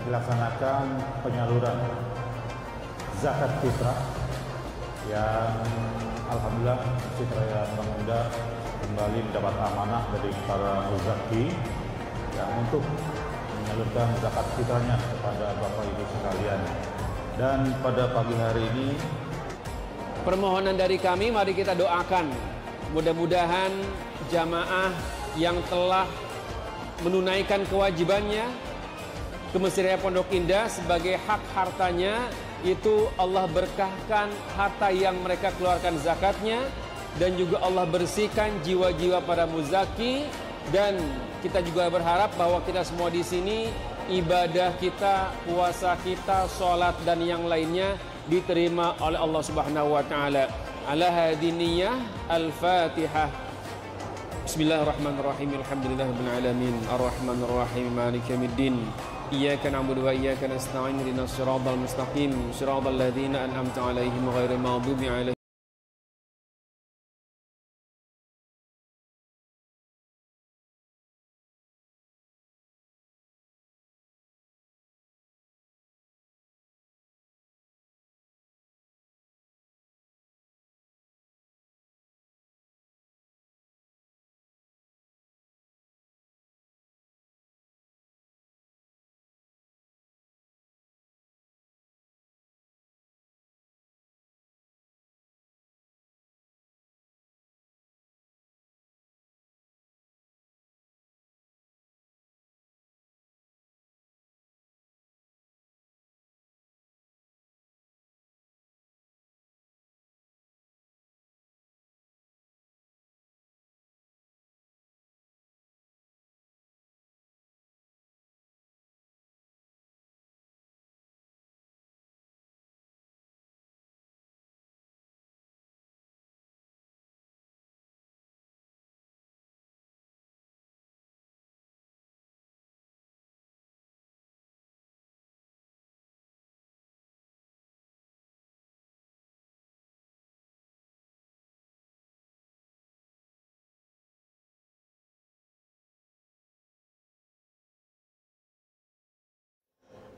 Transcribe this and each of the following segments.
dilaksanakan penyaluran zakat fitrah yang alhamdulillah Masjid Raya Margonda kembali mendapat amanah dari para muzaki yang untuk menyalurkan zakat fitrahnya kepada Bapak Ibu sekalian. Dan pada pagi hari ini permohonan dari kami, mari kita doakan mudah-mudahan jamaah yang telah menunaikan kewajibannya ke Masjid Raya Pondok Indah sebagai hak hartanya, itu Allah berkahkan harta yang mereka keluarkan zakatnya, dan juga Allah bersihkan jiwa-jiwa para muzaki. Dan kita juga berharap bahwa kita semua di sini, ibadah kita, puasa kita, sholat dan yang lainnya diterima oleh Allah Subhanahu wa taala. Ala hadiniyah Al-Fatihah. Bismillahirrahmanirrahim. Alhamdulillahirabbil alamin. Arrahmanir rahim. Maliki yaumiddin. Iyyaka na'budu wa iyyaka nasta'in. Ihdinas siratal mustaqim. Siratal ladzina an'amta 'alaihim ghairil maghdubi 'alaihim.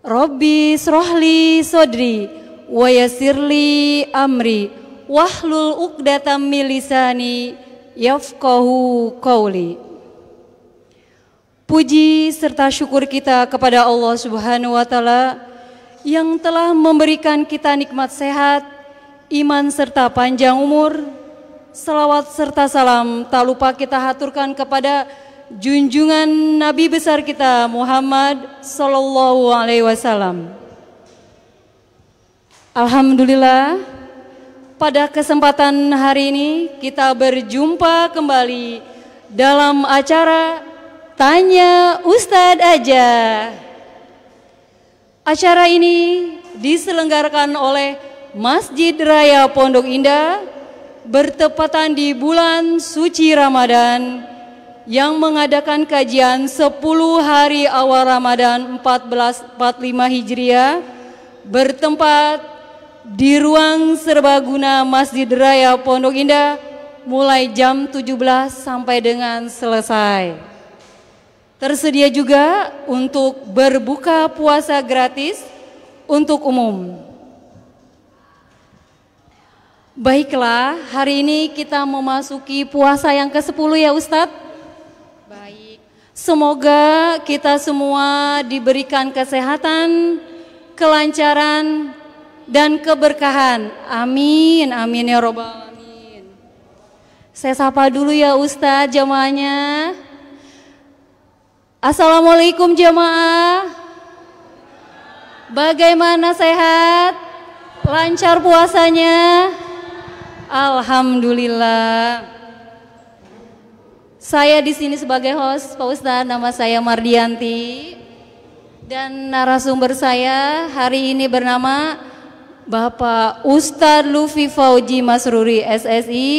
Rabbi srohli sodri wa yassirli amri wahlul uqdatam min lisani yafqahu qawli. Puji serta syukur kita kepada Allah Subhanahu wa taala yang telah memberikan kita nikmat sehat, iman serta panjang umur. Salawat serta salam tak lupa kita haturkan kepada junjungan Nabi besar kita Muhammad Sallallahu Alaihi Wasallam. Alhamdulillah, pada kesempatan hari ini kita berjumpa kembali dalam acara Tanya Ustadz Aja. Acara ini diselenggarakan oleh Masjid Raya Pondok Indah bertepatan di bulan suci Ramadan, yang mengadakan kajian 10 hari awal Ramadan 1445 Hijriah bertempat di ruang serbaguna Masjid Raya Pondok Indah mulai jam 17 sampai dengan selesai. Tersedia juga untuk berbuka puasa gratis untuk umum. Baiklah, hari ini kita memasuki puasa yang ke-10 ya Ustadz. Baik, semoga kita semua diberikan kesehatan, kelancaran, dan keberkahan. Amin, amin ya robbal alamin. Saya sapa dulu ya Ustadz jamaahnya. Assalamualaikum jamaah. Bagaimana sehat? Lancar puasanya? Alhamdulillah. Saya di sini sebagai host, Pak Ustadz, nama saya Mardianti, dan narasumber saya hari ini bernama Bapak Ustadz Lutfi Fauji Masruri SSI.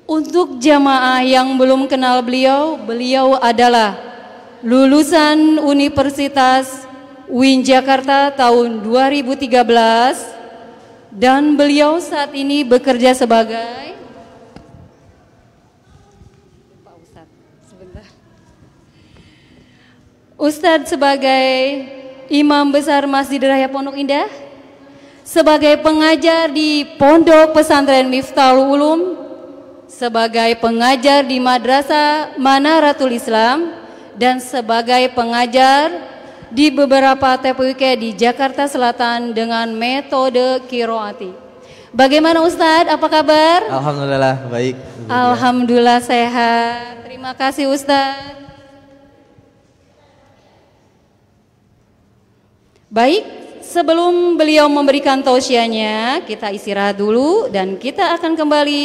Untuk jamaah yang belum kenal beliau, beliau adalah lulusan Universitas UIN Jakarta tahun 2013, dan beliau saat ini bekerja sebagai Ustadz sebagai Imam Besar Masjid Raya Pondok Indah, sebagai pengajar di Pondok Pesantren Miftahul Ulum, sebagai pengajar di Madrasah Manaratul Islam, dan sebagai pengajar di beberapa TPUK di Jakarta Selatan dengan metode Qiraati. Bagaimana Ustadz? Apa kabar? Alhamdulillah baik. Alhamdulillah sehat. Terima kasih Ustadz. Baik, sebelum beliau memberikan tausiahnya, kita istirahat dulu dan kita akan kembali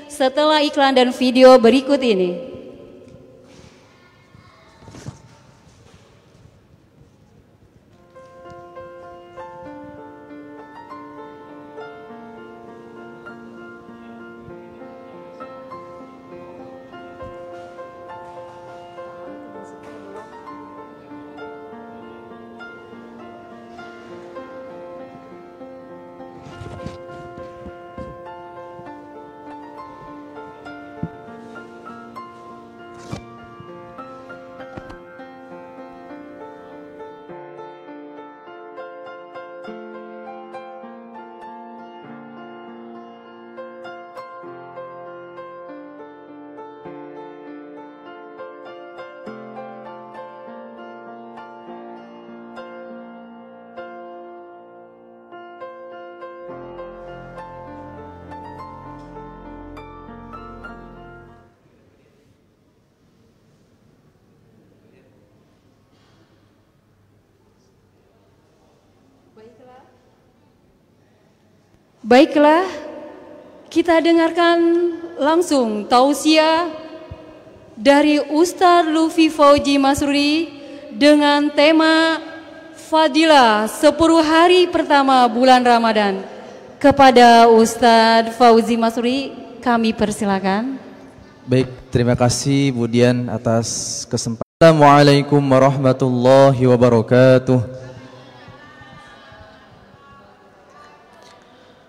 setelah iklan dan video berikut ini. Baiklah, kita dengarkan langsung tausiah dari Ustadz Lutfi Fauzi Masruri dengan tema Fadilah 10 hari pertama bulan Ramadan. Kepada Ustadz Fauzi Masruri, kami persilakan. Baik, terima kasih Bu Dian atas kesempatan. Assalamualaikum warahmatullahi wabarakatuh.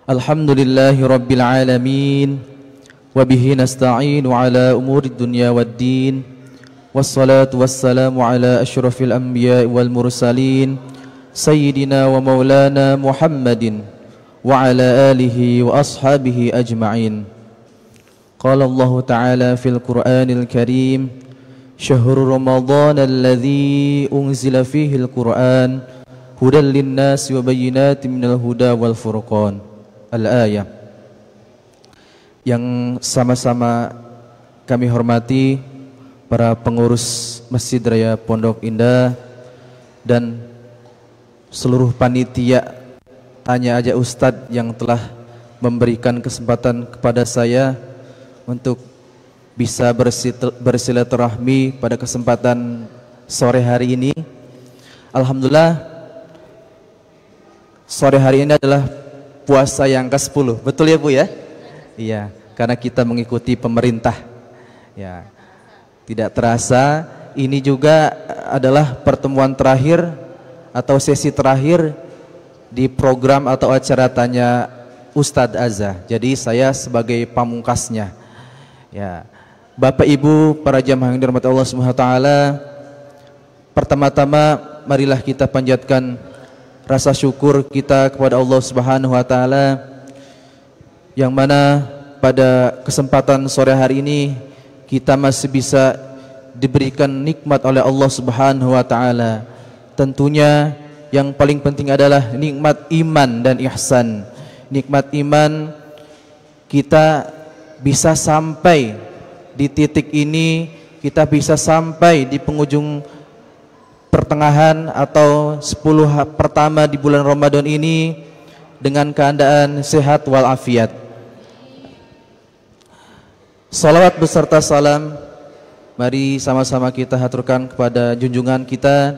Alhamdulillahi rabbil alamin, wabihi nasta'inu ala umuri dunya waddin, wassalatu wassalamu ala ashrafil anbiya wal mursalin, sayyidina wa maulana Muhammadin wa ala alihi wa ashabihi ajma'in. Qala Allah ta'ala fil Qur'anil Karim, syahrul Ramadan alladzi unzila fihi al-Qur'an hudan lin-nasi wa bayyinatin minal huda wal furqan. Al-ayah. Yang sama-sama kami hormati para pengurus Masjid Raya Pondok Indah dan seluruh panitia Tanya Aja Ustadz yang telah memberikan kesempatan kepada saya untuk bisa bersilaturahmi pada kesempatan sore hari ini. Alhamdulillah, sore hari ini adalah puasa yang ke-10, betul ya Bu ya? Iya, karena kita mengikuti pemerintah. Ya, tidak terasa ini juga adalah pertemuan terakhir atau sesi terakhir di program atau acara Tanya Ustadz Azza. Jadi saya sebagai pamungkasnya. Ya, Bapak Ibu para jamaah yang dirahmati Allah Subhanahu wa taala, pertama-tama marilah kita panjatkan rasa syukur kita kepada Allah Subhanahu wa taala yang mana pada kesempatan sore hari ini kita masih bisa diberikan nikmat oleh Allah Subhanahu wa taala. Tentunya yang paling penting adalah nikmat iman dan ihsan. Nikmat iman, kita bisa sampai di titik ini, kita bisa sampai di penghujung pertengahan atau 10 pertama di bulan Ramadan ini dengan keadaan sehat walafiat. Salawat beserta salam mari sama-sama kita haturkan kepada junjungan kita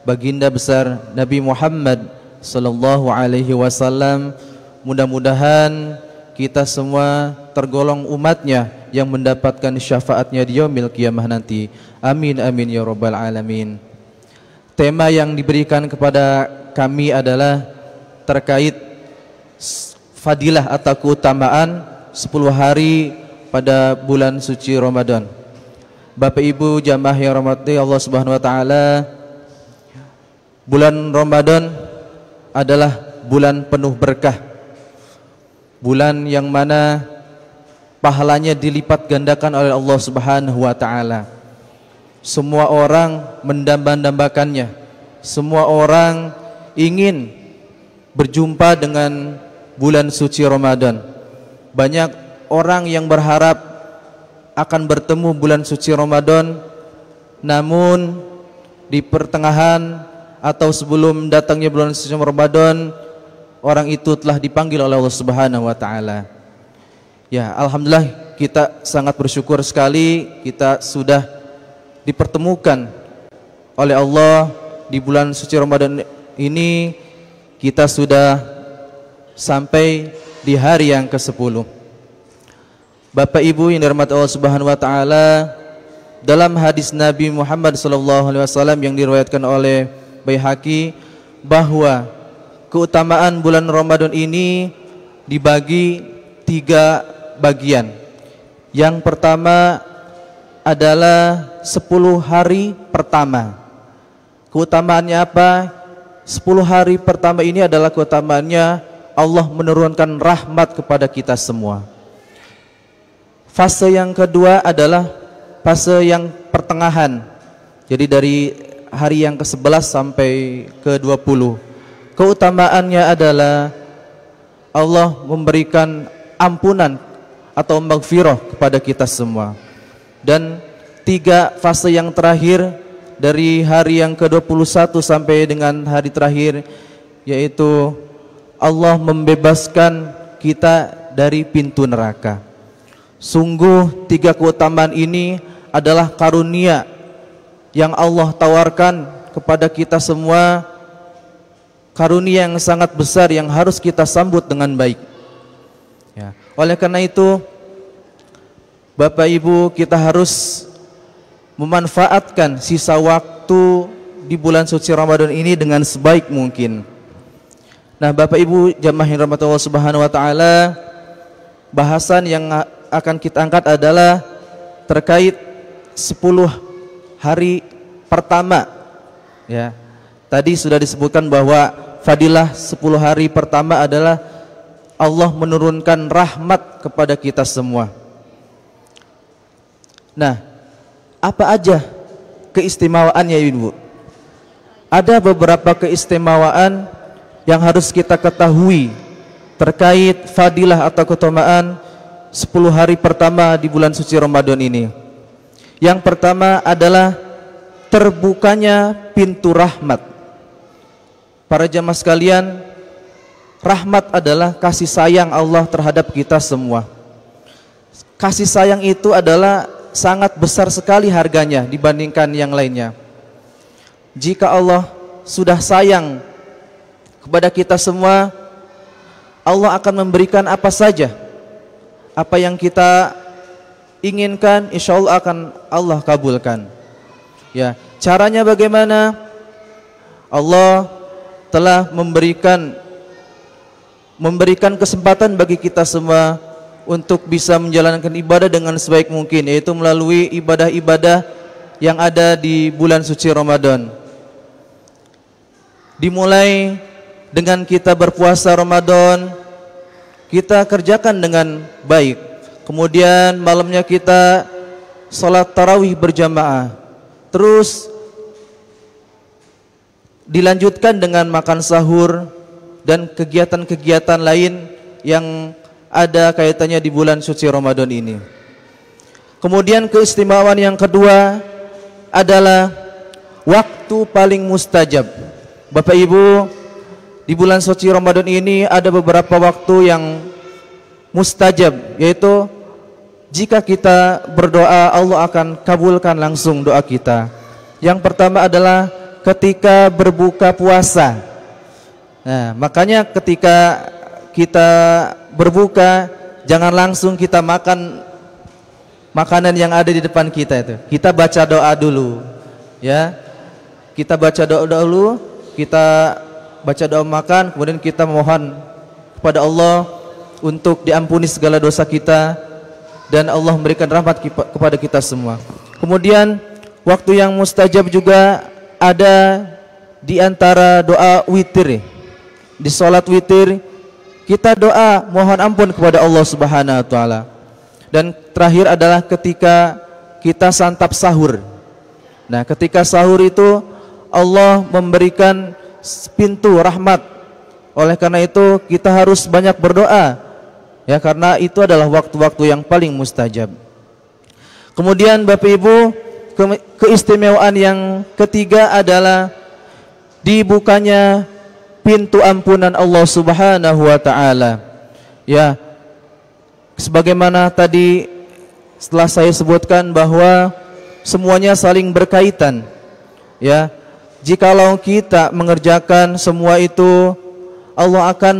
baginda besar Nabi Muhammad sallallahu alaihi wasallam. Mudah-mudahan kita semua tergolong umatnya yang mendapatkan syafaatnya di yaumil qiyamah nanti. Amin amin ya rabbal alamin. Tema yang diberikan kepada kami adalah terkait fadilah atau keutamaan 10 hari pada bulan suci Ramadan. Bapak Ibu jamaah yang rahmati Allah Subhanahu wa taala, bulan Ramadan adalah bulan penuh berkah, bulan yang mana pahalanya dilipat gandakan oleh Allah Subhanahu wa taala. Semua orang mendamba-dambakannya, semua orang ingin berjumpa dengan bulan suci Ramadan. Banyak orang yang berharap akan bertemu bulan suci Ramadan, namun di pertengahan atau sebelum datangnya bulan suci Ramadan, orang itu telah dipanggil oleh Allah Subhanahu wa taala. Ya, alhamdulillah kita sangat bersyukur sekali kita sudah dipertemukan oleh Allah di bulan suci Ramadan ini. Kita sudah sampai di hari yang ke-10. Bapak Ibu yang dirahmati Allah Subhanahu wa taala, dalam hadis Nabi Muhammad SAW yang diriwayatkan oleh Baihaqi bahwa keutamaan bulan Ramadan ini dibagi 3 bagian. Yang pertama adalah 10 hari pertama. Keutamaannya apa? 10 hari pertama ini adalah keutamaannya Allah menurunkan rahmat kepada kita semua. Fase yang kedua adalah fase yang pertengahan. Jadi dari hari yang ke-11 sampai ke-20. Keutamaannya adalah Allah memberikan ampunan atau maghfirah kepada kita semua. Dan 3 fase yang terakhir dari hari yang ke-21 sampai dengan hari terakhir, yaitu Allah membebaskan kita dari pintu neraka. Sungguh 3 keutamaan ini adalah karunia yang Allah tawarkan kepada kita semua, karunia yang sangat besar yang harus kita sambut dengan baik. Ya. Oleh karena itu, Bapak Ibu, kita harus memanfaatkan sisa waktu di bulan suci Ramadan ini dengan sebaik mungkin. Nah, Bapak Ibu jamaah yang dirahmati Allah Subhanahu wa taala, bahasan yang akan kita angkat adalah terkait 10 hari pertama. Ya. Tadi sudah disebutkan bahwa fadilah 10 hari pertama adalah Allah menurunkan rahmat kepada kita semua. Nah, apa aja keistimewaannya Ibu? Ada beberapa keistimewaan yang harus kita ketahui terkait fadilah atau keutamaan 10 hari pertama di bulan suci Ramadan ini. Yang pertama adalah terbukanya pintu rahmat. Para jamaah sekalian, rahmat adalah kasih sayang Allah terhadap kita semua. Kasih sayang itu adalah sangat besar sekali harganya dibandingkan yang lainnya. Jika Allah sudah sayang kepada kita semua, Allah akan memberikan apa saja. Apa yang kita inginkan, insya Allah akan Allah kabulkan. Ya, caranya bagaimana? Allah telah memberikan kesempatan bagi kita semua untuk bisa menjalankan ibadah dengan sebaik mungkin, yaitu melalui ibadah-ibadah yang ada di bulan suci Ramadan. Dimulai dengan kita berpuasa Ramadan, kita kerjakan dengan baik. Kemudian malamnya kita sholat tarawih berjamaah. Terus dilanjutkan dengan makan sahur dan kegiatan-kegiatan lain yang ada kaitannya di bulan suci Ramadan ini. Kemudian keistimewaan yang kedua adalah waktu paling mustajab. Bapak Ibu, di bulan suci Ramadan ini ada beberapa waktu yang mustajab, yaitu jika kita berdoa Allah akan kabulkan langsung doa kita. Yang pertama adalah ketika berbuka puasa. Nah, makanya ketika kita berbuka, jangan langsung kita makan makanan yang ada di depan kita itu. Kita baca doa dulu, ya. Kita baca doa dulu, kita baca doa makan, kemudian kita mohon kepada Allah untuk diampuni segala dosa kita dan Allah memberikan rahmat kepada kita semua. Kemudian waktu yang mustajab juga ada di antara doa witir, di sholat witir kita doa mohon ampun kepada Allah Subhanahu wa taala. Dan terakhir adalah ketika kita santap sahur. Nah, ketika sahur itu Allah memberikan pintu rahmat. Oleh karena itu kita harus banyak berdoa, ya, karena itu adalah waktu-waktu yang paling mustajab. Kemudian Bapak Ibu, keistimewaan yang ketiga adalah dibukanya pintu ampunan Allah Subhanahu wa taala. Ya, sebagaimana tadi setelah saya sebutkan bahwa semuanya saling berkaitan. Ya, jikalau kita mengerjakan semua itu, Allah akan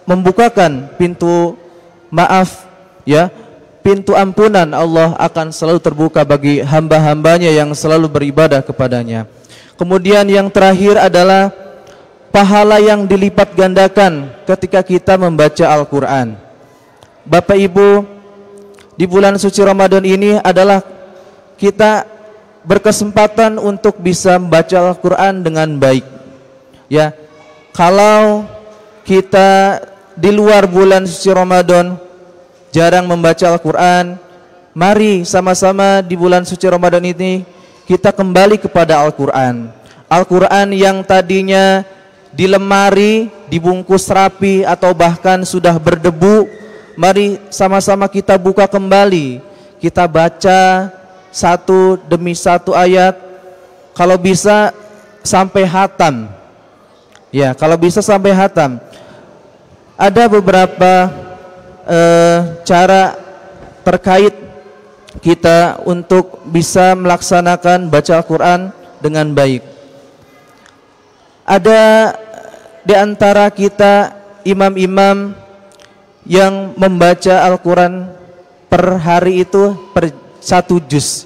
membukakan pintu maaf, ya, pintu ampunan Allah akan selalu terbuka bagi hamba-hambanya yang selalu beribadah kepadanya. Kemudian yang terakhir adalah pahala yang dilipat gandakan ketika kita membaca Al-Quran. Bapak Ibu, di bulan suci Ramadan ini adalah kita berkesempatan untuk bisa membaca Al-Quran dengan baik. Ya, kalau kita di luar bulan suci Ramadan jarang membaca Al-Quran, mari sama-sama di bulan suci Ramadan ini kita kembali kepada Al-Quran. Al-Quran yang tadinya di lemari, dibungkus rapi atau bahkan sudah berdebu, mari sama-sama kita buka kembali. Kita baca satu demi satu ayat, kalau bisa sampai hatam. Ya, kalau bisa sampai hatam. Ada beberapa cara terkait kita untuk bisa melaksanakan baca Al-Quran dengan baik. Ada di antara kita imam-imam yang membaca Al-Quran per hari itu per 1 juz.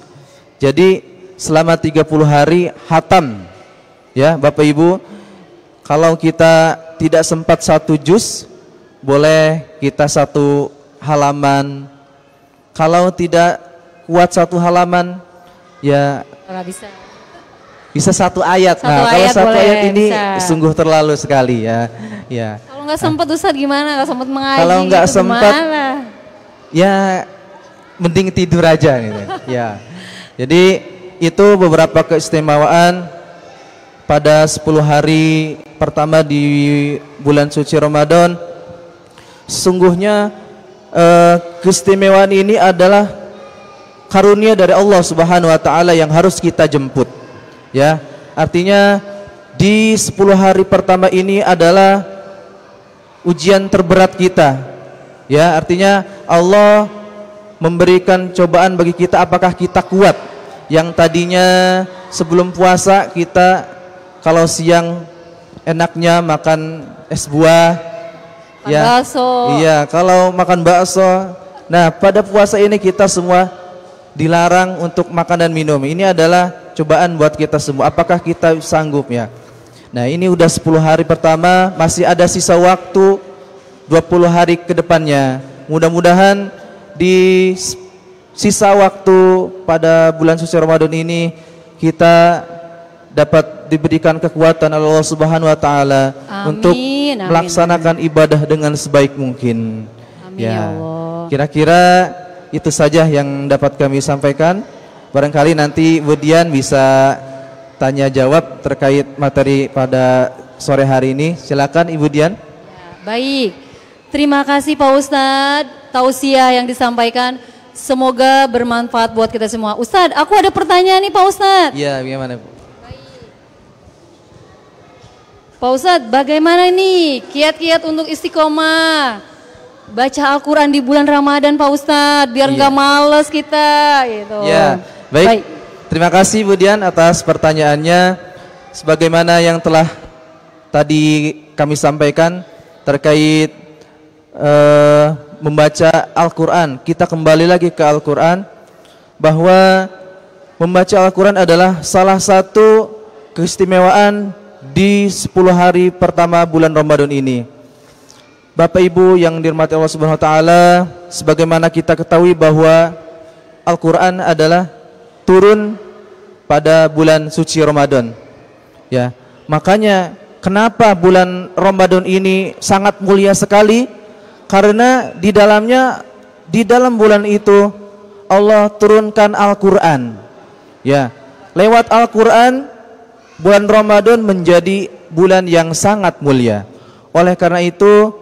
Jadi selama 30 hari hatam. Ya, Bapak Ibu, kalau kita tidak sempat 1 juz, boleh kita 1 halaman. Kalau tidak kuat 1 halaman, ya bisa 1 ayat. Nah, kalau 1 ayat ini bisa. Sungguh terlalu sekali, ya. Ya. Kalau nggak sempat Ustadz gimana? Nggak sempat mengaji? Kalau nggak gitu, sempat, ya mending tidur aja gitu. Ya. Jadi itu beberapa keistimewaan pada 10 hari pertama di bulan suci Ramadan. Sesungguhnya keistimewaan ini adalah karunia dari Allah Subhanahu wa taala yang harus kita jemput. Ya, artinya di 10 hari pertama ini adalah ujian terberat kita. Ya, artinya Allah memberikan cobaan bagi kita apakah kita kuat. Yang tadinya sebelum puasa kita kalau siang enaknya makan es buah, ya. Bakso. Iya, kalau makan bakso. Nah, pada puasa ini kita semua dilarang untuk makan dan minum. Ini adalah cobaan buat kita semua. Apakah kita sanggup, ya? Nah, ini udah 10 hari pertama, masih ada sisa waktu 20 hari ke depannya. Mudah-mudahan di sisa waktu pada bulan suci Ramadan ini kita dapat diberikan kekuatan oleh Allah Subhanahu wa taala untuk melaksanakan ibadah dengan sebaik mungkin. Amin, ya Allah. Kira-kira itu saja yang dapat kami sampaikan. Barangkali nanti Bu Dian bisa tanya jawab terkait materi pada sore hari ini. Silakan Ibu Dian. Ya, baik. Terima kasih Pak Ustadz, tausiah yang disampaikan. Semoga bermanfaat buat kita semua. Ustadz, aku ada pertanyaan nih Pak Ustadz. Iya, bagaimana Bu? Pak Ustadz, bagaimana nih kiat-kiat untuk istiqomah baca Al-Quran di bulan Ramadan Pak Ustadz, biar nggak males kita gitu. Ya, baik. Terima kasih Bu Dian atas pertanyaannya. Sebagaimana yang telah tadi kami sampaikan terkait membaca Al-Quran, kita kembali lagi ke Al-Quran, bahwa membaca Al-Quran adalah salah satu keistimewaan di 10 hari pertama bulan Ramadan ini. Bapak Ibu yang dirahmati Allah Subhanahu wa taala, sebagaimana kita ketahui bahwa Al-Quran adalah turun pada bulan suci Ramadan. Ya, makanya kenapa bulan Ramadan ini sangat mulia sekali? Karena di dalam bulan itu Allah turunkan Al-Qur'an. Ya, lewat Al-Qur'an bulan Ramadan menjadi bulan yang sangat mulia. Oleh karena itu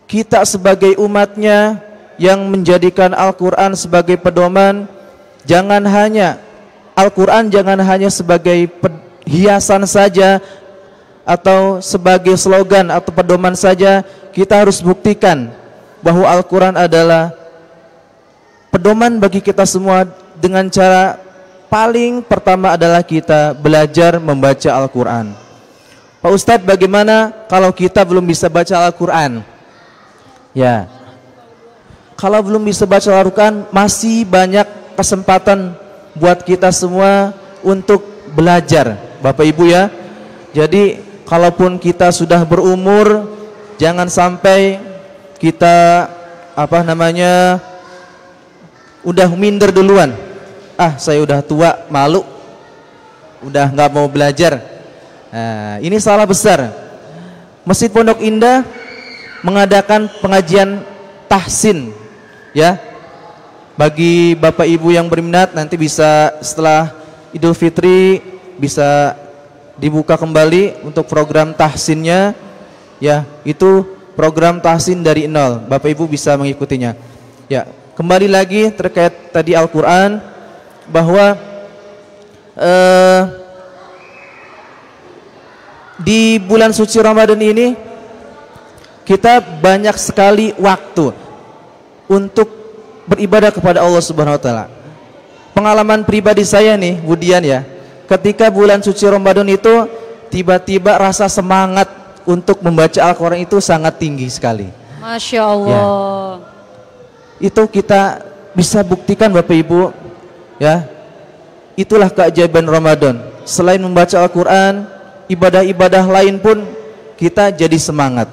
kita sebagai umatnya yang menjadikan Al-Qur'an sebagai pedoman, Al-Qur'an jangan hanya sebagai hiasan saja atau sebagai slogan atau pedoman saja. Kita harus buktikan bahwa Al-Quran adalah pedoman bagi kita semua dengan cara paling pertama adalah kita belajar membaca Al-Quran. Pak Ustadz, bagaimana kalau kita belum bisa baca Al-Quran? Ya, kalau belum bisa baca Al-Quran, masih banyak kesempatan buat kita semua untuk belajar, Bapak Ibu ya. Jadi kalaupun kita sudah berumur, jangan sampai kita udah minder duluan. Saya udah tua, malu, udah nggak mau belajar. Nah, ini salah besar. Masjid Pondok Indah mengadakan pengajian tahsin, ya. Bagi Bapak Ibu yang berminat, nanti bisa setelah Idul Fitri bisa dibuka kembali untuk program tahsinnya. Ya, itu program tahsin dari nol. Bapak Ibu bisa mengikutinya. Ya, kembali lagi terkait tadi Al-Qur'an, bahwa di bulan suci Ramadan ini kita banyak sekali waktu untuk beribadah kepada Allah Subhanahu wa taala. Pengalaman pribadi saya nih, Budian ya, ketika bulan suci Ramadan itu tiba-tiba rasa semangat untuk membaca Al-Quran itu sangat tinggi sekali. Masya Allah. Ya. Itu kita bisa buktikan Bapak Ibu, ya. Itulah keajaiban Ramadan. Selain membaca Al-Quran, ibadah-ibadah lain pun kita jadi semangat.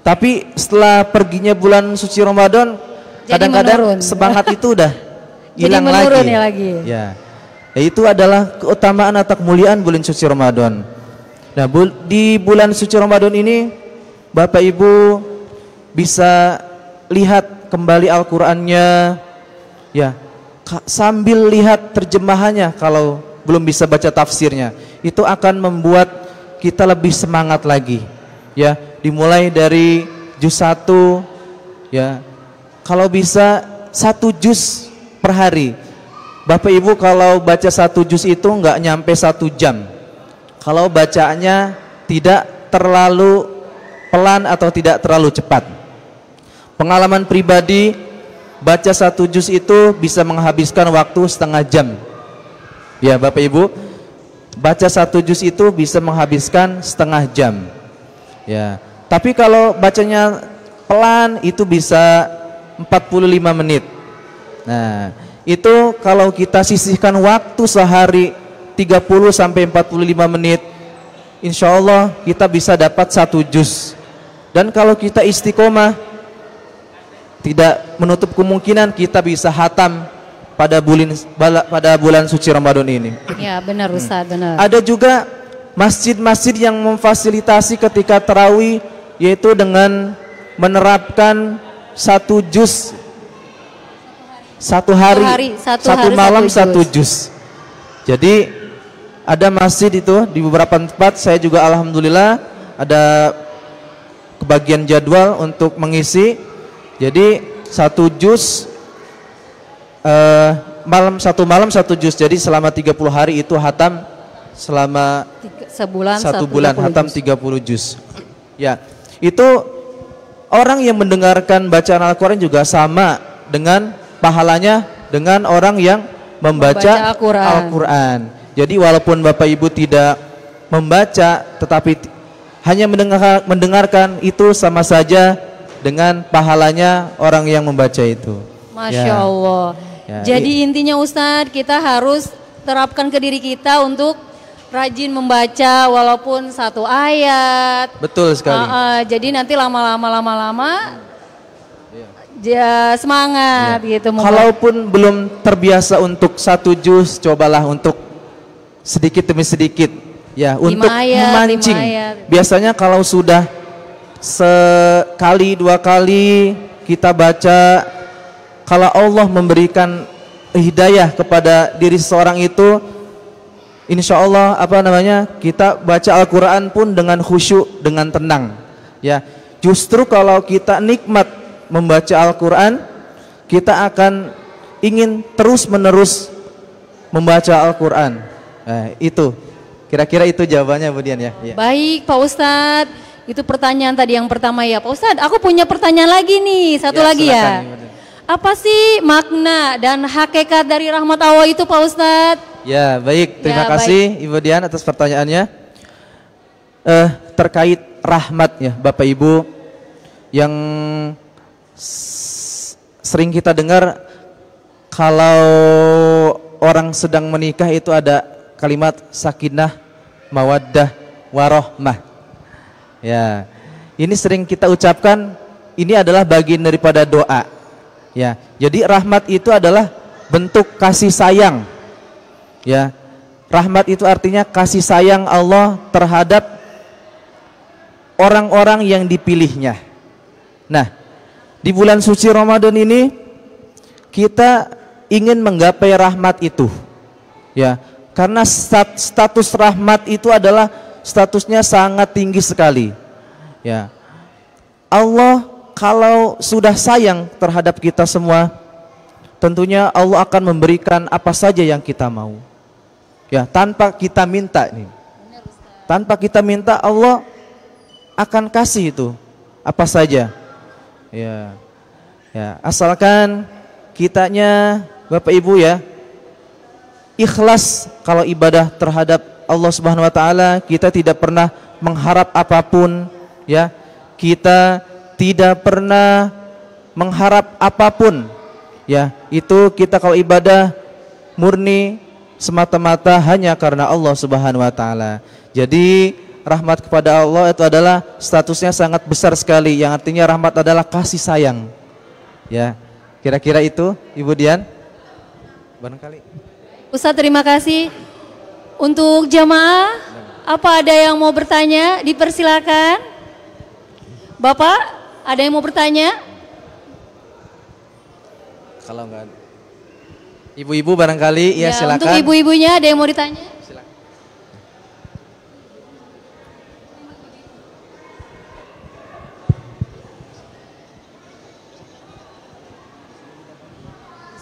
Tapi setelah perginya bulan suci Ramadan, kadang-kadang semangat itu udah hilang lagi. Ya. Itu adalah keutamaan atau kemuliaan bulan suci Ramadan. Nah, di bulan suci Ramadan ini Bapak Ibu bisa lihat kembali Al-Qur'annya, ya, sambil lihat terjemahannya. Kalau belum bisa baca tafsirnya, itu akan membuat kita lebih semangat lagi, ya. Dimulai dari juz 1, ya, kalau bisa 1 juz per hari. Bapak Ibu kalau baca 1 juz itu nggak nyampe 1 jam. Kalau bacaannya tidak terlalu pelan atau tidak terlalu cepat. Pengalaman pribadi, baca 1 juz itu bisa menghabiskan waktu setengah jam. Ya Bapak Ibu, baca 1 juz itu bisa menghabiskan setengah jam. Ya, tapi kalau bacanya pelan itu bisa 45 menit. Nah, itu kalau kita sisihkan waktu sehari 30 sampai 45 menit, insya Allah kita bisa dapat 1 juz. Dan kalau kita istiqomah, tidak menutup kemungkinan kita bisa hatam pada bulan suci Ramadan ini. Ya benar Ustaz, benar. Ada juga masjid-masjid yang memfasilitasi ketika tarawih, yaitu dengan menerapkan 1 juz, satu hari, satu malam 1 juz. Jadi ada masjid itu di beberapa tempat, saya juga alhamdulillah ada kebagian jadwal untuk mengisi. Jadi 1 juz, satu malam 1 juz. Jadi selama 30 hari itu hatam, selama satu bulan hatam 30 juz. Ya, itu orang yang mendengarkan bacaan Al-Quran juga sama dengan pahalanya dengan orang yang membaca Al-Quran. Jadi walaupun Bapak Ibu tidak membaca, tetapi hanya mendengarkan, itu sama saja dengan pahalanya orang yang membaca itu. Masya Allah. Ya, jadi intinya Ustadz, kita harus terapkan ke diri kita untuk rajin membaca walaupun 1 ayat. Betul sekali. Jadi nanti lama-lama semangat gitu. Kalaupun belum terbiasa untuk 1 juz, cobalah untuk sedikit demi sedikit, Ya, untuk 5 ayat, memancing. 5 ayat. Biasanya kalau sudah sekali, 2 kali kita baca, kalau Allah memberikan hidayah kepada diri seseorang itu, insya Allah kita baca Al-Quran pun dengan khusyuk, dengan tenang. Ya, justru kalau kita nikmat membaca Al-Quran, kita akan ingin terus-menerus membaca Al-Quran. Nah, itu kira-kira itu jawabannya, Bu Dian, ya. Baik Pak Ustadz, itu pertanyaan tadi yang pertama ya Pak Ustadz. Aku punya pertanyaan lagi nih, satu lagi silakan, ya. Apa sih makna dan hakikat dari rahmat Allah itu Pak Ustadz? Ya, baik, terima kasih Ibu Dian atas pertanyaannya. Terkait rahmat ya Bapak Ibu, yang sering kita dengar kalau orang sedang menikah itu ada kalimat sakinah, mawaddah, warohmah. Ya, ini sering kita ucapkan, ini adalah bagian daripada doa. Ya, jadi rahmat itu adalah bentuk kasih sayang. Ya, rahmat itu artinya kasih sayang Allah terhadap orang-orang yang dipilihnya. Nah, di bulan suci Ramadan ini kita ingin menggapai rahmat itu. Ya, karena status rahmat itu adalah statusnya sangat tinggi sekali. Ya, Allah kalau sudah sayang terhadap kita semua, tentunya Allah akan memberikan apa saja yang kita mau. Ya, tanpa kita minta nih. Tanpa kita minta, Allah akan kasih itu apa saja. Ya. Ya, asalkan kitanya Bapak Ibu ya ikhlas kalau ibadah terhadap Allah Subhanahu wa taala, kita tidak pernah mengharap apapun, ya. Kita tidak pernah mengharap apapun, ya. Itu kita kalau ibadah murni semata-mata hanya karena Allah Subhanahu wa taala. Jadi rahmat kepada Allah itu adalah statusnya sangat besar sekali, yang artinya rahmat adalah kasih sayang. Ya, kira-kira itu Ibu Dian. Barangkali. Ustadz, terima kasih. Untuk jamaah, apa ada yang mau bertanya? Dipersilakan. Bapak, ada yang mau bertanya? Kalau enggak, ibu-ibu barangkali, ya silakan. Untuk ibu-ibunya ada yang mau ditanya? Silakan.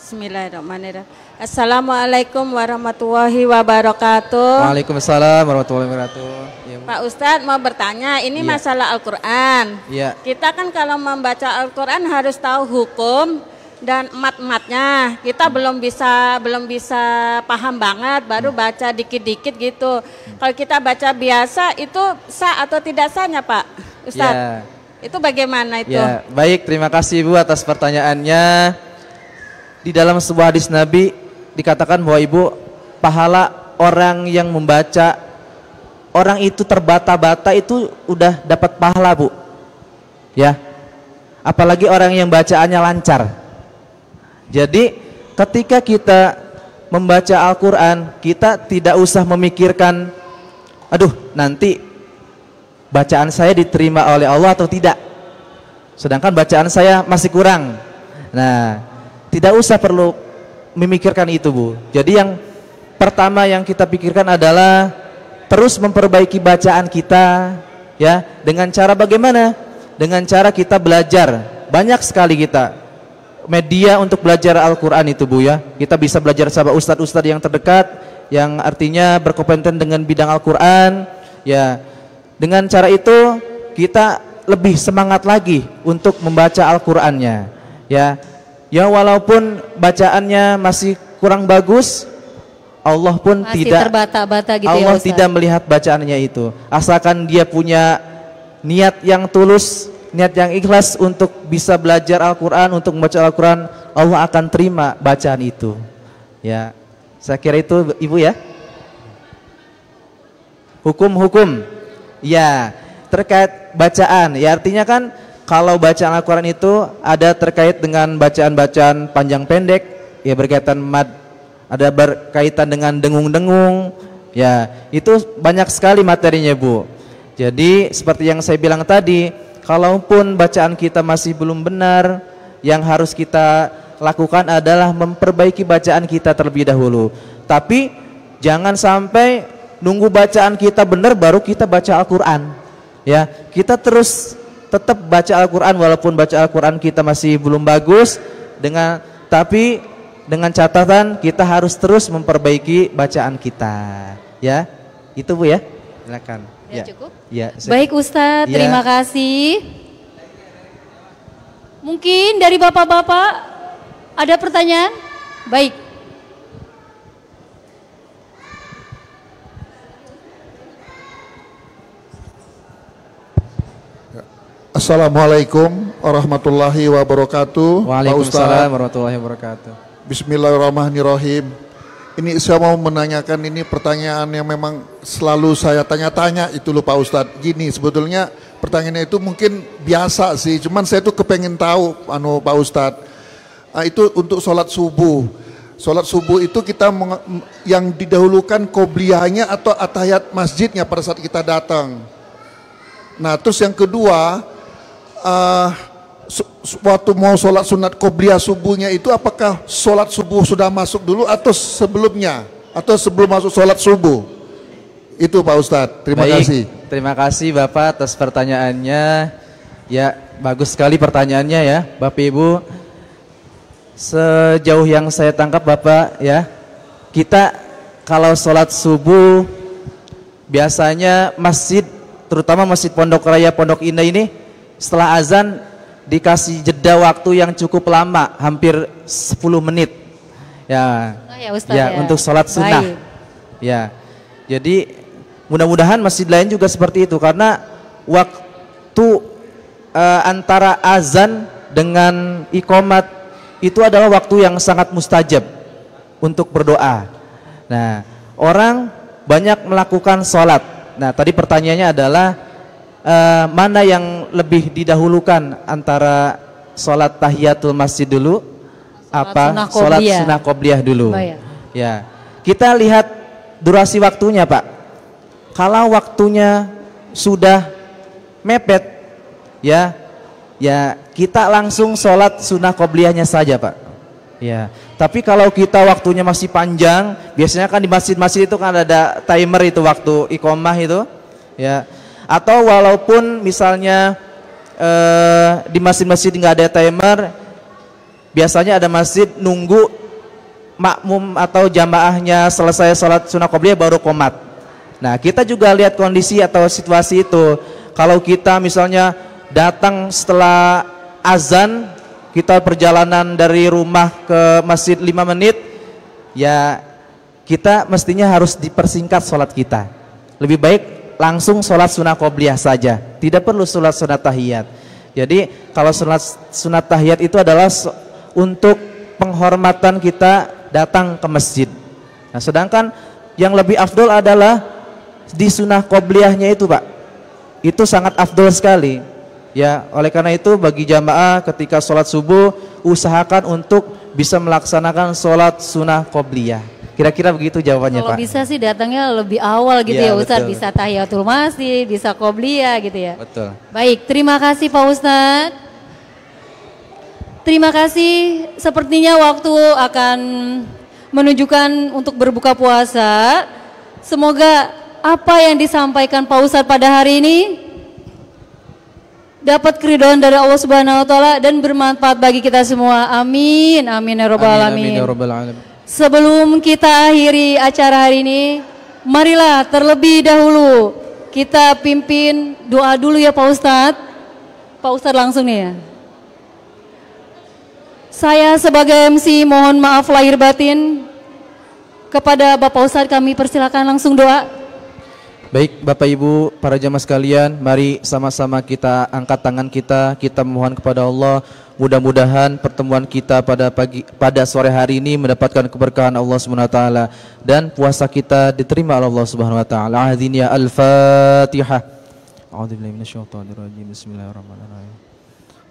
Bismillahirrahmanirrahim. Assalamualaikum warahmatullahi wabarakatuh. Waalaikumsalam warahmatullahi wabarakatuh. Ya, Pak Ustadz mau bertanya, ini masalah Al-Quran. Iya. Kita kan kalau membaca Al-Quran harus tahu hukum dan emat-ematnya. Kita belum bisa paham banget, baru baca dikit-dikit gitu. Kalau kita baca biasa itu sah atau tidak sahnya Pak Ustadz? Ya. Itu bagaimana itu? Ya, baik, terima kasih Ibu atas pertanyaannya. Di dalam sebuah hadis Nabi dikatakan bahwa Ibu, pahala orang yang membaca, orang itu terbata-bata itu udah dapat pahala, Bu. Ya. Apalagi orang yang bacaannya lancar. Jadi ketika kita membaca Al-Quran, kita tidak usah memikirkan, aduh nanti bacaan saya diterima oleh Allah atau tidak, sedangkan bacaan saya masih kurang. Nah, tidak usah perlu memikirkan itu, Bu. Jadi yang pertama yang kita pikirkan adalah terus memperbaiki bacaan kita, ya. Dengan cara bagaimana? Dengan cara kita belajar. Banyak sekali kita media untuk belajar Al-Quran itu, Bu, ya. Kita bisa belajar sama ustadz-ustadz yang terdekat, yang artinya berkompeten dengan bidang Al-Quran, ya. Dengan cara itu kita lebih semangat lagi untuk membaca Al-Qurannya, ya. Ya, walaupun bacaannya masih kurang bagus, Allah pun Masih tidak terbata-bata gitu, Allah ya Ustadz? tidak melihat bacaannya itu. Asalkan dia punya niat yang tulus, niat yang ikhlas untuk bisa belajar Al-Quran, untuk membaca Al-Quran, Allah akan terima bacaan itu. Ya, saya kira itu Ibu, ya. Hukum-hukum, ya, terkait bacaan, ya artinya kan kalau bacaan Al-Quran itu ada terkait dengan bacaan-bacaan panjang pendek, ya berkaitan mad, ada berkaitan dengan dengung-dengung, Ya, itu banyak sekali materinya, Bu. Jadi seperti yang saya bilang tadi, kalaupun bacaan kita masih belum benar, yang harus kita lakukan adalah memperbaiki bacaan kita terlebih dahulu. Tapi jangan sampai nunggu bacaan kita benar baru kita baca Al-Qur'an. Ya, kita terus tetap baca Al-Qur'an walaupun baca Al-Qur'an kita masih belum bagus, tapi dengan catatan kita harus terus memperbaiki bacaan kita. Ya, itu Bu ya. Silakan. Ya, cukup. Ya, baik Ustadz, ya. terima kasih. Mungkin dari bapak-bapak ada pertanyaan? Baik. Assalamualaikum warahmatullahi wabarakatuh. Waalaikumsalam warahmatullahi wabarakatuh. Bismillahirrahmanirrahim. Ini saya mau menanyakan ini pertanyaan yang memang selalu saya tanya-tanya itu loh Pak Ustadz. Gini, sebetulnya pertanyaannya itu mungkin biasa sih, cuman saya tuh kepengen tahu Pak Ustadz. Itu untuk sholat subuh. Sholat subuh itu kita yang didahulukan qobliyahnya atau atahiyat masjidnya pada saat kita datang. Nah, terus yang kedua, waktu mau sholat sunat qobliyah subuhnya itu apakah sholat subuh sudah masuk dulu atau sebelumnya atau sebelum masuk sholat subuh? Itu Pak Ustadz, terima kasih. Terima kasih Bapak atas pertanyaannya. Ya, bagus sekali pertanyaannya ya Bapak Ibu. Sejauh yang saya tangkap Bapak ya, kita kalau sholat subuh biasanya masjid, terutama Masjid Pondok Raya Pondok Indah ini, setelah azan dikasih jeda waktu yang cukup lama, hampir 10 menit ya, Ustaz, ya, untuk sholat sunnah. Baik. Ya, jadi mudah-mudahan masjid lain juga seperti itu, karena waktu antara azan dengan iqamat itu adalah waktu yang sangat mustajab untuk berdoa. Nah, orang banyak melakukan sholat. Nah, tadi pertanyaannya adalah mana yang lebih didahulukan antara sholat tahiyatul masjid dulu, sholat sunnah qobliyah dulu. Ya, kita lihat durasi waktunya Pak. Kalau waktunya sudah mepet, ya kita langsung sholat sunnah qobliyahnya saja Pak. Ya, tapi kalau kita waktunya masih panjang, biasanya kan di masjid-masjid itu kan ada timer itu waktu iqamah itu, ya. Atau walaupun misalnya di masjid-masjid nggak ada timer, biasanya ada masjid nunggu makmum atau jamaahnya selesai sholat sunnah qobliyah baru qomat. Nah, kita juga lihat kondisi atau situasi itu. Kalau kita misalnya datang setelah azan, kita perjalanan dari rumah ke masjid 5 menit, ya kita mestinya harus dipersingkat sholat kita. Lebih baik langsung sholat sunnah qobliyah saja, tidak perlu sholat sunat tahiyat. Jadi kalau sholat sunat tahiyat itu adalah untuk penghormatan kita datang ke masjid. Nah, sedangkan yang lebih afdol adalah di sunnah qobliyahnya itu Pak, itu sangat afdol sekali. Ya, oleh karena itu bagi jamaah ketika sholat subuh usahakan untuk bisa melaksanakan sholat sunnah qobliyah. Kira-kira begitu jawabannya Pak. Kalau bisa sih datangnya lebih awal gitu ya Ustadz, betul. bisa tahiyatul masjid, bisa qobliyah gitu ya. Betul. Baik, terima kasih Pak Ustadz. Terima kasih, sepertinya waktu akan menunjukkan untuk berbuka puasa. Semoga apa yang disampaikan Pak Ustadz pada hari ini dapat keridhaan dari Allah Subhanahu wa taala dan bermanfaat bagi kita semua. Amin. Amin ya rabbal alamin. Sebelum kita akhiri acara hari ini, marilah terlebih dahulu kita pimpin doa dulu ya Pak Ustadz. Pak Ustadz langsung nih ya. Saya sebagai MC mohon maaf lahir batin. Kepada Bapak Ustadz kami persilakan langsung doa. Baik Bapak Ibu, para jamaah sekalian, mari sama-sama kita angkat tangan kita mohon kepada Allah. Mudah-mudahan pertemuan kita pada sore hari ini mendapatkan keberkahan Allah Subhanahu wa taala dan puasa kita diterima oleh Allah Subhanahu wa taala. Ahadin ya Al-Fatihah. A'udzubillahi minasyaitonir rajim. Bismillahirrahmanirrahim.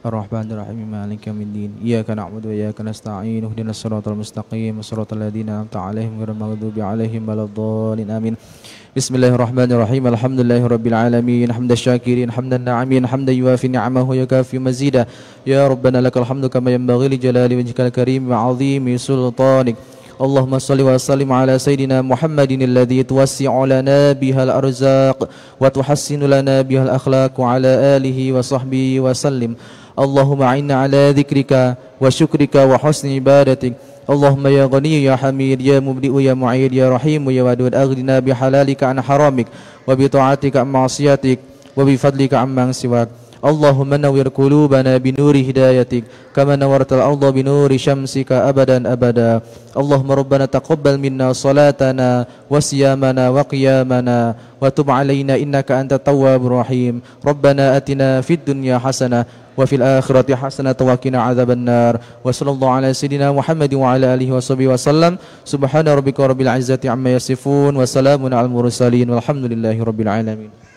الرحمن الرحيم مالك يوم الدين إياك نعبد وإياك نستعين اهدنا الصراط المستقيم صراط الذين أنعمت عليهم غير المغضوب عليهم ولا الضالين آمين بسم الله الرحمن الرحيم الحمد لله رب العالمين حمد الشاكرين حمد الناعمين حمدا يوافي نعمه ويكافي مزيدا يا ربنا لك الحمد كما ينبغي لجلال وجهك الكريم وعظيم سلطانك اللهم صل وسلم على سيدنا محمد الذي توسع لنا بها الأرزاق وتحسن لنا بها الأخلاق وعلى آله وصحبه وسلم اللهم أعنا على ذكرك وشكرك وحسن عبادتك اللهم يا غني يا حميد يا مبدئ يا معيد يا رحيم يا ودود أغننا بحلالك عن حرامك وبطاعتك عن معصيتك وبفضلك عمن سواك اللهم نور قلوبنا بنور هدايتك كما نورت الأرض بنور شمسك أبدا أبدا اللهم ربنا تقبل منا صلاتنا وصيامنا وقيامنا وتب علينا إنك أنت التواب الرحيم ربنا أتنا في الدنيا حسنة وفي الآخرة حسنة وقنا عذاب النار وصلى الله على سيدنا محمد وعلى آله وصحبه وسلم سبحان ربك رب العزة عما يصفون وسلام على المرسلين والحمد لله رب العالمين.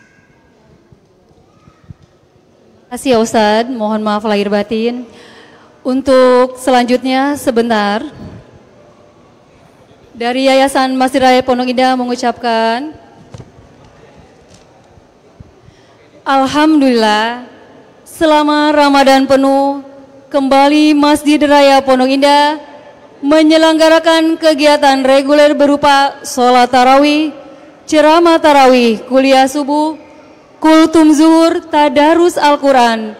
Terima kasih ya Ustadz, mohon maaf lahir batin. Untuk selanjutnya sebentar dari Yayasan Masjid Raya Pondok Indah mengucapkan Alhamdulillah selama Ramadan penuh kembali Masjid Raya Pondok Indah menyelenggarakan kegiatan reguler berupa sholat tarawih, ceramah tarawih, kuliah subuh, kultum zuhur, tadarus Al-Quran,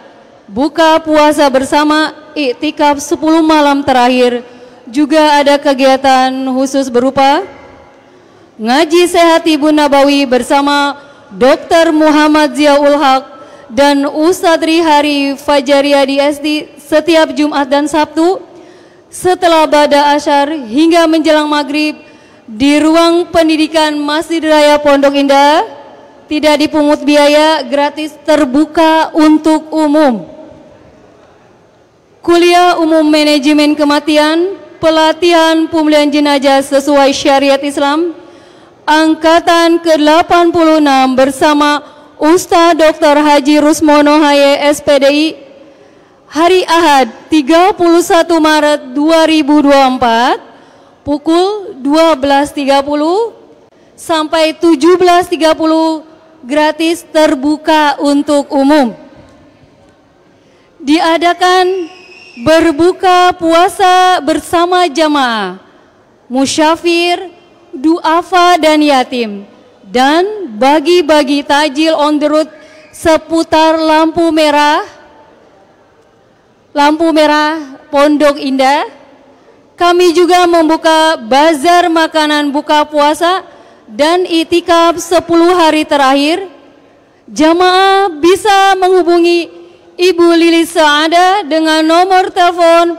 buka puasa bersama, iktikaf 10 malam terakhir. Juga ada kegiatan khusus berupa ngaji sehat Ibu Nabawi bersama Dr. Muhammad Ziaul Haq dan Ustadz Rihari Fajariyadi SD setiap Jumat dan Sabtu setelah Bada Asyar hingga menjelang maghrib di ruang pendidikan Masjid Raya Pondok Indah. Tidak dipungut biaya, gratis, terbuka untuk umum. Kuliah umum manajemen kematian, pelatihan pemulihan jenazah sesuai syariat Islam, angkatan ke-86 bersama Ustadz Dr. Haji Rusmono Haye SPDI, hari Ahad 31 Maret 2024, pukul 12.30 sampai 17.30, gratis terbuka untuk umum. Diadakan berbuka puasa bersama jamaah, musyafir, duafa dan yatim, dan bagi-bagi tajil on the road seputar lampu merah Pondok Indah. Kami juga membuka bazar makanan buka puasa dan itikaf 10 hari terakhir. Jamaah bisa menghubungi Ibu Lilis Saada dengan nomor telepon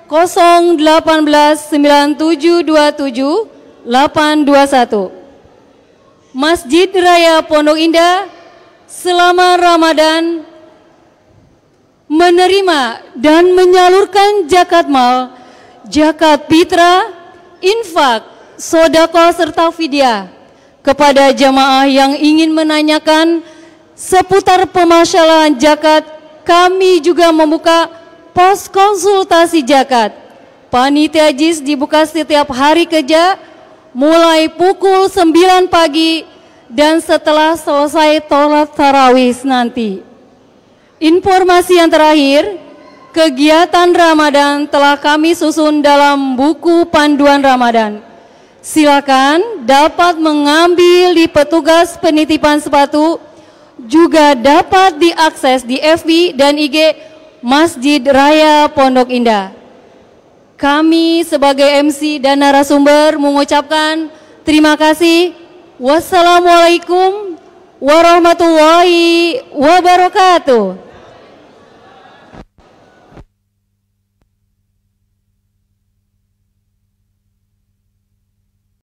018 9727 821. Masjid Raya Pondok Indah selama Ramadan menerima dan menyalurkan zakat mal, zakat fitrah, infak, sedekah serta fidyah kepada jamaah yang ingin menanyakan seputar permasalahan zakat. Kami juga membuka pos konsultasi zakat. Panitia JIS dibuka setiap hari kerja mulai pukul 9 pagi dan setelah selesai sholat tarawih nanti. Informasi yang terakhir, kegiatan Ramadan telah kami susun dalam buku panduan Ramadan. Silakan dapat mengambil di petugas penitipan sepatu, juga dapat diakses di FB dan IG Masjid Raya Pondok Indah. Kami sebagai MC dan narasumber mengucapkan terima kasih. Wassalamualaikum warahmatullahi wabarakatuh.